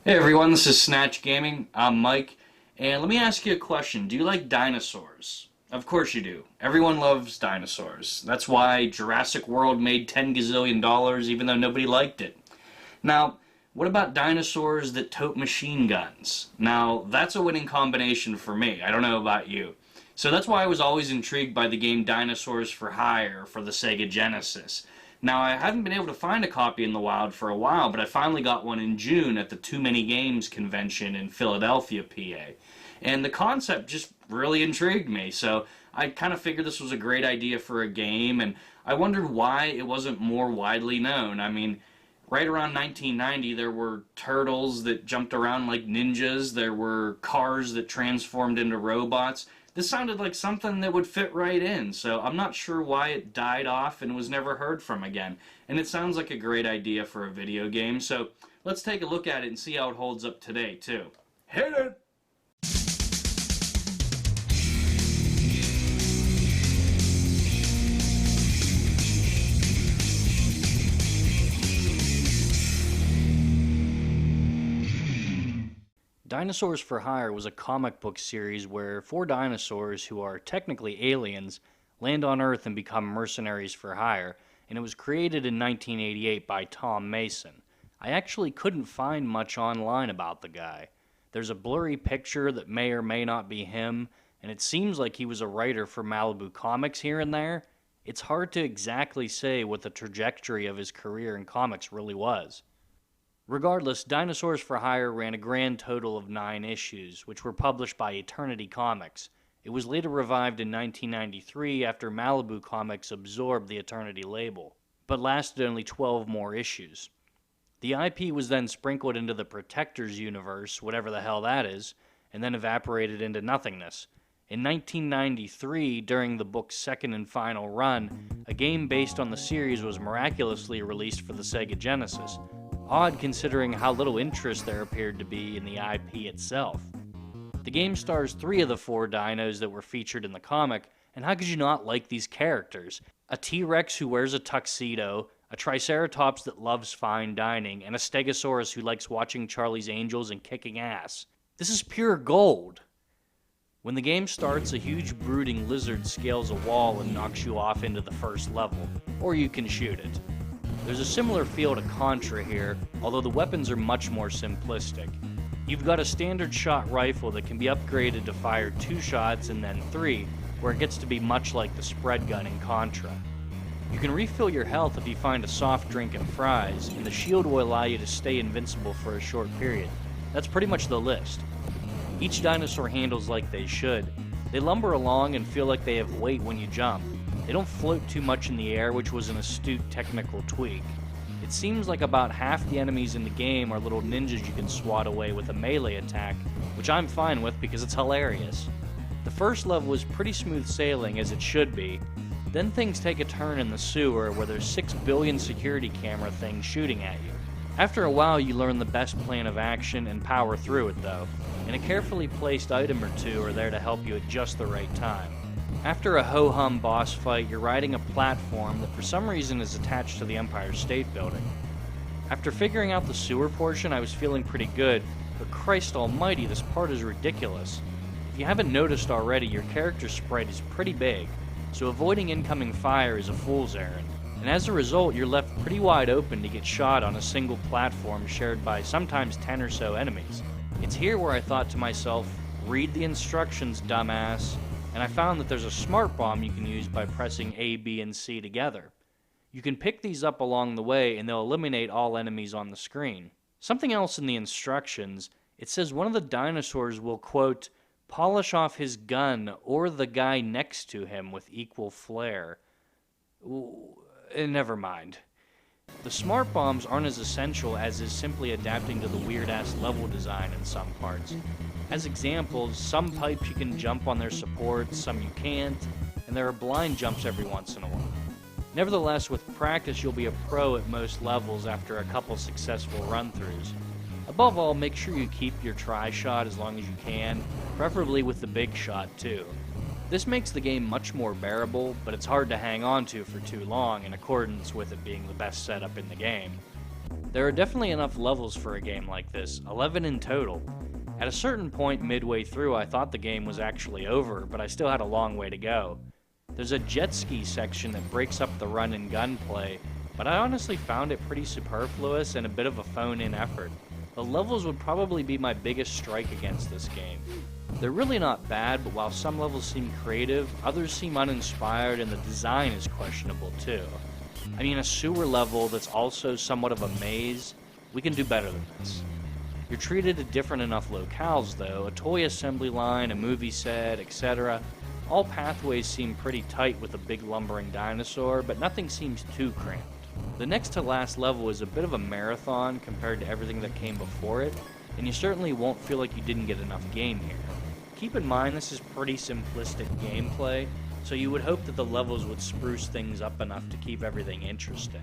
Hey everyone, this is Snatch Gaming. I'm Mike, and let me ask you a question. Do you like dinosaurs? Of course you do. Everyone loves dinosaurs. That's why Jurassic World made 10 gazillion dollars even though nobody liked it. Now, what about dinosaurs that tote machine guns? Now, that's a winning combination for me. I don't know about you. So that's why I was always intrigued by the game Dinosaurs for Hire for the Sega Genesis. Now, I haven't been able to find a copy in the wild for a while, but I finally got one in June at the Too Many Games convention in Philadelphia, PA. And the concept just really intrigued me, so I kind of figured this was a great idea for a game, and I wondered why it wasn't more widely known. I mean, right around 1990, there were turtles that jumped around like ninjas, there were cars that transformed into robots. This sounded like something that would fit right in, so I'm not sure why it died off and was never heard from again. And it sounds like a great idea for a video game, so let's take a look at it and see how it holds up today, too. Hit it! Dinosaurs for Hire was a comic book series where four dinosaurs, who are technically aliens, land on Earth and become mercenaries for hire, and it was created in 1988 by Tom Mason. I actually couldn't find much online about the guy. There's a blurry picture that may or may not be him, and it seems like he was a writer for Malibu Comics here and there. It's hard to exactly say what the trajectory of his career in comics really was. Regardless, Dinosaurs for Hire ran a grand total of 9 issues, which were published by Eternity Comics. It was later revived in 1993 after Malibu Comics absorbed the Eternity label, but lasted only 12 more issues. The IP was then sprinkled into the Protectors universe, whatever the hell that is, and then evaporated into nothingness. In 1993, during the book's second and final run, a game based on the series was miraculously released for the Sega Genesis. Odd considering how little interest there appeared to be in the IP itself. The game stars 3 of the 4 dinos that were featured in the comic, and how could you not like these characters? A T-Rex who wears a tuxedo, a Triceratops that loves fine dining, and a Stegosaurus who likes watching Charlie's Angels and kicking ass. This is pure gold! When the game starts, a huge brooding lizard scales a wall and knocks you off into the first level, or you can shoot it. There's a similar feel to Contra here, although the weapons are much more simplistic. You've got a standard shot rifle that can be upgraded to fire 2 shots and then 3, where it gets to be much like the spread gun in Contra. You can refill your health if you find a soft drink and fries, and the shield will allow you to stay invincible for a short period. That's pretty much the list. Each dinosaur handles like they should. They lumber along and feel like they have weight when you jump. They don't float too much in the air, which was an astute technical tweak. It seems like about half the enemies in the game are little ninjas you can swat away with a melee attack, which I'm fine with because it's hilarious. The first level was pretty smooth sailing, as it should be. Then things take a turn in the sewer where there's 6 billion security camera things shooting at you. After a while you learn the best plan of action and power through it though, and a carefully placed item or 2 are there to help you at just the right time. After a ho-hum boss fight, you're riding a platform that for some reason is attached to the Empire State Building. After figuring out the sewer portion, I was feeling pretty good, but Christ almighty, this part is ridiculous. If you haven't noticed already, your character sprite is pretty big, so avoiding incoming fire is a fool's errand, and as a result, you're left pretty wide open to get shot on a single platform shared by sometimes 10 or so enemies. It's here where I thought to myself, read the instructions, dumbass. And I found that there's a smart bomb you can use by pressing A, B, and C together. You can pick these up along the way and they'll eliminate all enemies on the screen. Something else in the instructions, it says one of the dinosaurs will, quote, polish off his gun or the guy next to him with equal flair. Never mind. The smart bombs aren't as essential as is simply adapting to the weird-ass level design in some parts. As examples, some pipes you can jump on their supports, some you can't, and there are blind jumps every once in a while. Nevertheless, with practice you'll be a pro at most levels after a couple successful run-throughs. Above all, make sure you keep your tri-shot as long as you can, preferably with the big shot too. This makes the game much more bearable, but it's hard to hang on to for too long in accordance with it being the best setup in the game. There are definitely enough levels for a game like this, 11 in total. At a certain point midway through, I thought the game was actually over, but I still had a long way to go. There's a jet ski section that breaks up the run and gun play, but I honestly found it pretty superfluous and a bit of a phone-in effort. The levels would probably be my biggest strike against this game. They're really not bad, but while some levels seem creative, others seem uninspired and the design is questionable too. I mean, a sewer level that's also somewhat of a maze, we can do better than this. You're treated at different enough locales though, a toy assembly line, a movie set, etc. All pathways seem pretty tight with a big lumbering dinosaur, but nothing seems too cramped. The next to last level is a bit of a marathon compared to everything that came before it, and you certainly won't feel like you didn't get enough game here. Keep in mind this is pretty simplistic gameplay, so you would hope that the levels would spruce things up enough to keep everything interesting.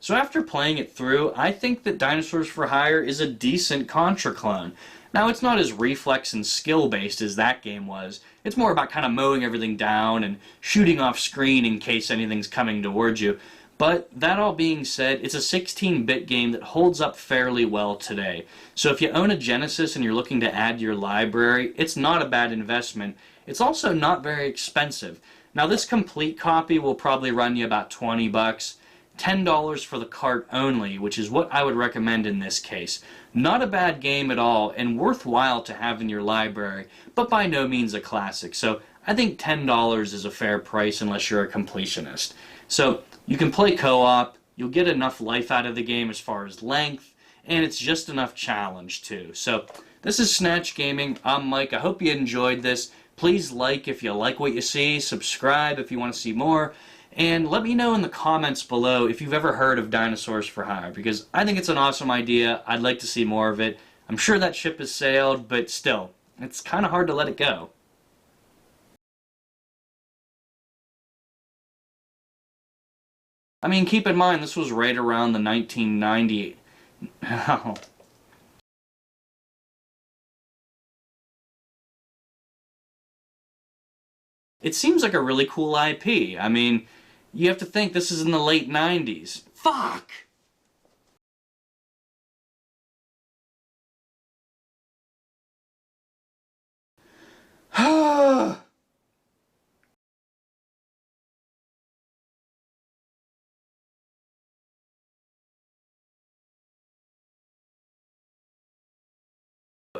So after playing it through, I think that Dinosaurs for Hire is a decent Contra clone. Now, it's not as reflex and skill-based as that game was. It's more about kind of mowing everything down and shooting off screen in case anything's coming towards you. But that all being said, it's a 16-bit game that holds up fairly well today. So if you own a Genesis and you're looking to add to your library, it's not a bad investment. It's also not very expensive. Now this complete copy will probably run you about 20 bucks. $10 for the cart only, which is what I would recommend in this case. Not a bad game at all, and worthwhile to have in your library, but by no means a classic. So I think $10 is a fair price unless you're a completionist. So you can play co-op, you'll get enough life out of the game as far as length, and it's just enough challenge too. So this is Snatch Gaming. I'm Mike. I hope you enjoyed this. Please like if you like what you see, subscribe if you want to see more, and let me know in the comments below if you've ever heard of Dinosaurs for Hire, because I think it's an awesome idea. I'd like to see more of it. I'm sure that ship has sailed, but still, it's kind of hard to let it go. I mean, keep in mind, this was right around the 1990... It seems like a really cool IP. I mean, you have to think this is in the late 90s. Fuck!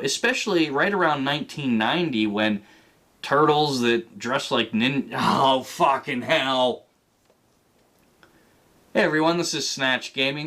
Especially right around 1990 when turtles that dress like oh, fucking hell. Hey everyone, this is Snatch Gaming.